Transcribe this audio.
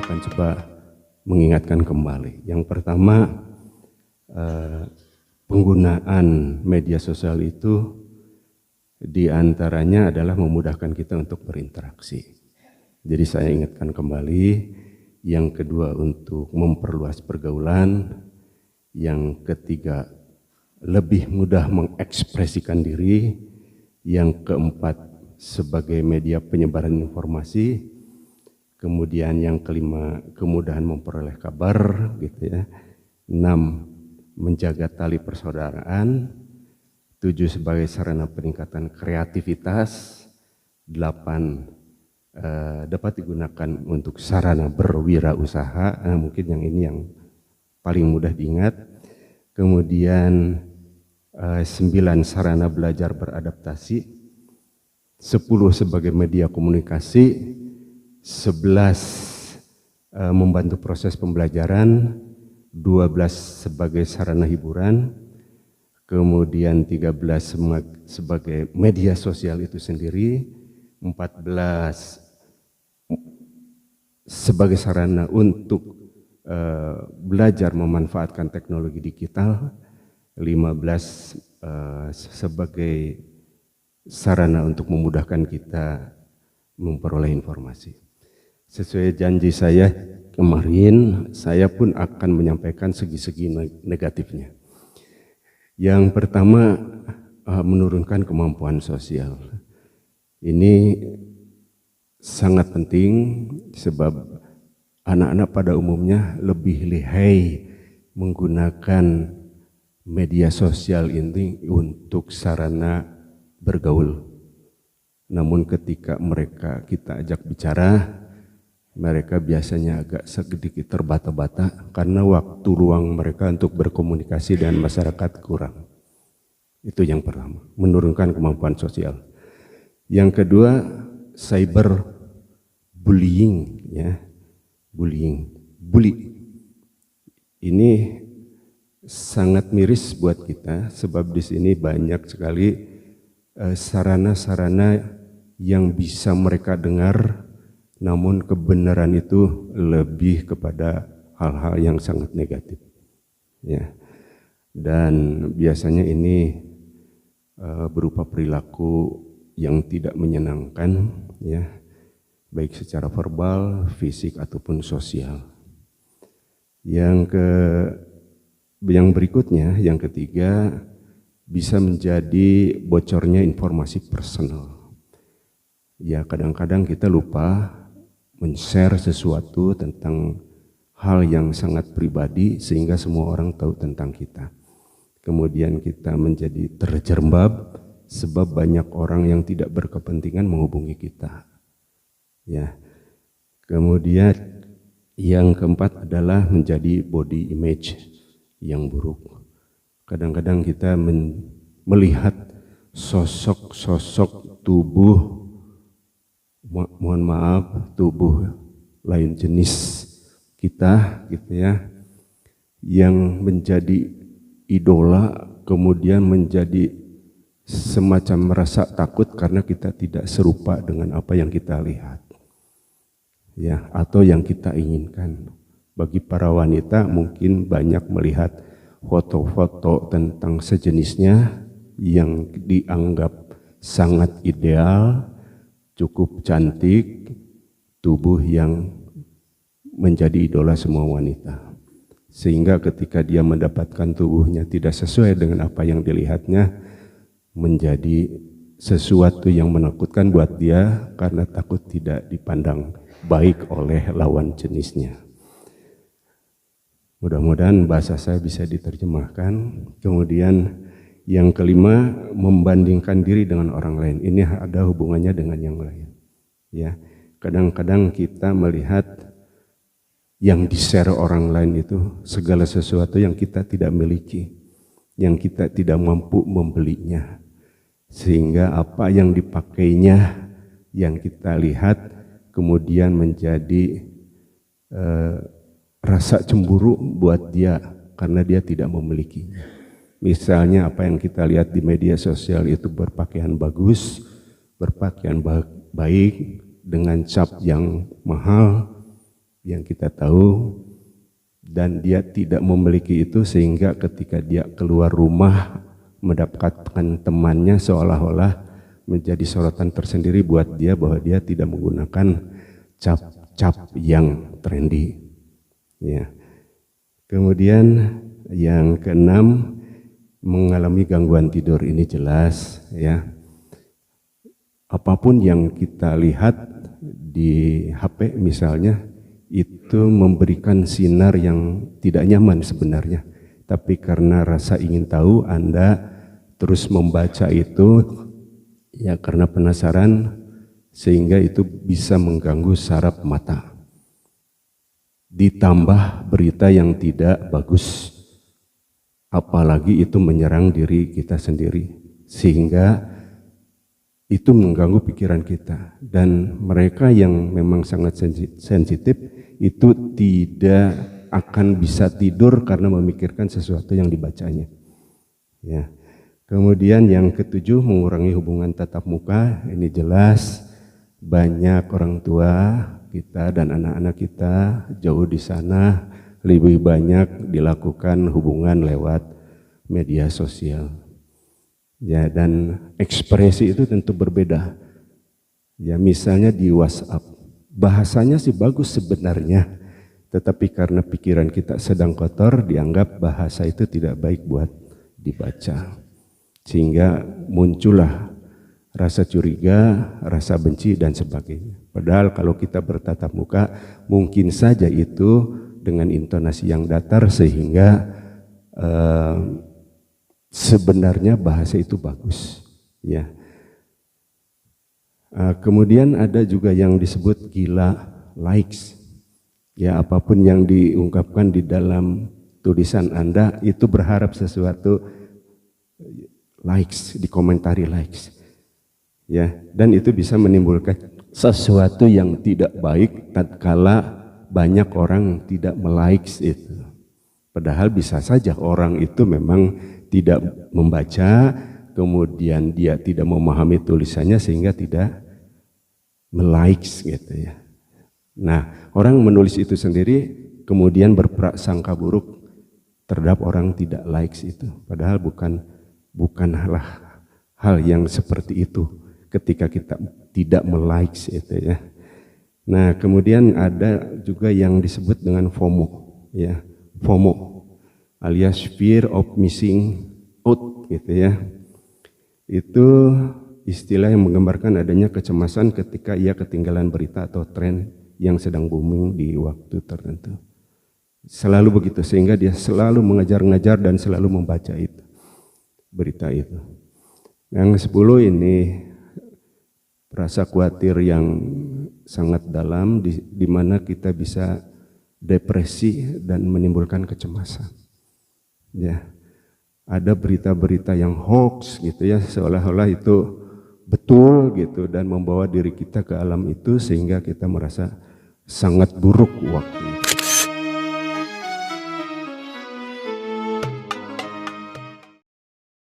akan coba mengingatkan kembali. Yang pertama, penggunaan media sosial itu diantaranya adalah memudahkan kita untuk berinteraksi. Jadi saya ingatkan kembali. Yang kedua, untuk memperluas pergaulan. Yang ketiga, lebih mudah mengekspresikan diri. Yang keempat, sebagai media penyebaran informasi. Kemudian yang kelima, kemudahan memperoleh kabar, gitu ya. 6, menjaga tali persaudaraan. 7, sebagai sarana peningkatan kreativitas. 8, dapat digunakan untuk sarana berwirausaha. Mungkin yang ini yang paling mudah diingat. Kemudian 9, sarana belajar beradaptasi. 10, sebagai media komunikasi. 11, membantu proses pembelajaran. 12, sebagai sarana hiburan. Kemudian 13, sebagai media sosial itu sendiri. 14, sebagai sarana untuk belajar memanfaatkan teknologi digital. 15, sebagai sarana untuk memudahkan kita memperoleh informasi. Sesuai janji saya kemarin, saya pun akan menyampaikan segi-segi negatifnya. Yang pertama, menurunkan kemampuan sosial. Ini sangat penting sebab anak-anak pada umumnya lebih lihai menggunakan media sosial ini untuk sarana bergaul. Namun ketika kita ajak bicara, mereka biasanya agak sedikit terbata-bata karena waktu ruang mereka untuk berkomunikasi dengan masyarakat kurang. Itu yang pertama, menurunkan kemampuan sosial. Yang kedua, cyber bullying, ya. Bully. Ini sangat miris buat kita sebab di sini banyak sekali sarana-sarana yang bisa mereka dengar, namun kebenaran itu lebih kepada hal-hal yang sangat negatif, ya. Dan biasanya ini berupa perilaku yang tidak menyenangkan, ya, baik secara verbal, fisik ataupun sosial. Yang berikutnya, yang ketiga, bisa menjadi bocornya informasi personal. Ya, kadang-kadang kita lupa men-share sesuatu tentang hal yang sangat pribadi sehingga semua orang tahu tentang kita. Kemudian kita menjadi terjerembab sebab banyak orang yang tidak berkepentingan menghubungi kita. Ya. Kemudian yang keempat adalah menjadi body image yang buruk. Kadang-kadang kita melihat sosok tubuh, mohon maaf, tubuh lain jenis kita, gitu ya, yang menjadi idola, kemudian menjadi semacam merasa takut karena kita tidak serupa dengan apa yang kita lihat, ya, atau yang kita inginkan. Bagi para wanita mungkin banyak melihat foto-foto tentang sejenisnya yang dianggap sangat ideal, cukup cantik, tubuh yang menjadi idola semua wanita. Sehingga ketika dia mendapatkan tubuhnya tidak sesuai dengan apa yang dilihatnya, menjadi sesuatu yang menakutkan buat dia karena takut tidak dipandang baik oleh lawan jenisnya. Mudah-mudahan bahasa saya bisa diterjemahkan. Kemudian yang kelima, membandingkan diri dengan orang lain. Ini ada hubungannya dengan yang lain. Ya, kadang-kadang kita melihat yang di-share orang lain itu segala sesuatu yang kita tidak miliki, yang kita tidak mampu membelinya. Sehingga apa yang dipakainya, yang kita lihat, kemudian menjadi rasa cemburu buat dia karena dia tidak memilikinya. Misalnya apa yang kita lihat di media sosial itu berpakaian bagus, berpakaian baik, dengan cap yang mahal, yang kita tahu, dan dia tidak memiliki itu sehingga ketika dia keluar rumah mendapatkan temannya seolah-olah menjadi sorotan tersendiri buat dia bahwa dia tidak menggunakan cap yang trendy. Ya. Kemudian yang keenam, mengalami gangguan tidur. Ini jelas ya. Apapun yang kita lihat di HP misalnya, itu memberikan sinar yang tidak nyaman sebenarnya. Tapi karena rasa ingin tahu, Anda terus membaca itu ya karena penasaran, sehingga itu bisa mengganggu saraf mata. Ditambah berita yang tidak bagus, apalagi itu menyerang diri kita sendiri, sehingga itu mengganggu pikiran kita. Dan mereka yang memang sangat sensitif itu tidak akan bisa tidur karena memikirkan sesuatu yang dibacanya. Ya. Kemudian yang ketujuh, mengurangi hubungan tatap muka. Ini jelas banyak orang tua kita dan anak-anak kita jauh di sana lebih banyak dilakukan hubungan lewat media sosial. Ya, dan ekspresi itu tentu berbeda. Ya, misalnya di WhatsApp, bahasanya sih bagus sebenarnya, tetapi karena pikiran kita sedang kotor, dianggap bahasa itu tidak baik buat dibaca. Sehingga muncullah rasa curiga, rasa benci, dan sebagainya. Padahal kalau kita bertatap muka, mungkin saja itu dengan intonasi yang datar sehingga sebenarnya bahasa itu bagus. Ya. Kemudian ada juga yang disebut gila likes. Ya, apapun yang diungkapkan di dalam tulisan Anda itu berharap sesuatu likes, dikomentari likes. Ya, dan itu bisa menimbulkan sesuatu yang tidak baik tatkala banyak orang tidak melikes itu. Padahal bisa saja orang itu memang tidak membaca, kemudian dia tidak memahami tulisannya sehingga tidak melikes gitu ya. Nah, orang menulis itu sendiri kemudian berprasangka buruk terhadap orang tidak likes itu. Padahal bukanlah hal yang seperti itu ketika kita tidak melikes itu ya. Nah, kemudian ada juga yang disebut dengan FOMO ya. FOMO alias fear of missing out gitu ya. Itu istilah yang menggambarkan adanya kecemasan ketika ia ketinggalan berita atau tren yang sedang booming di waktu tertentu. Selalu begitu, sehingga dia selalu mengejar-ngejar dan selalu membaca itu, berita itu. Yang 10 ini rasa khawatir yang sangat dalam di mana kita bisa depresi dan menimbulkan kecemasan. Ya, ada berita-berita yang hoax gitu ya, seolah-olah itu betul gitu dan membawa diri kita ke alam itu sehingga kita merasa sangat buruk waktu itu.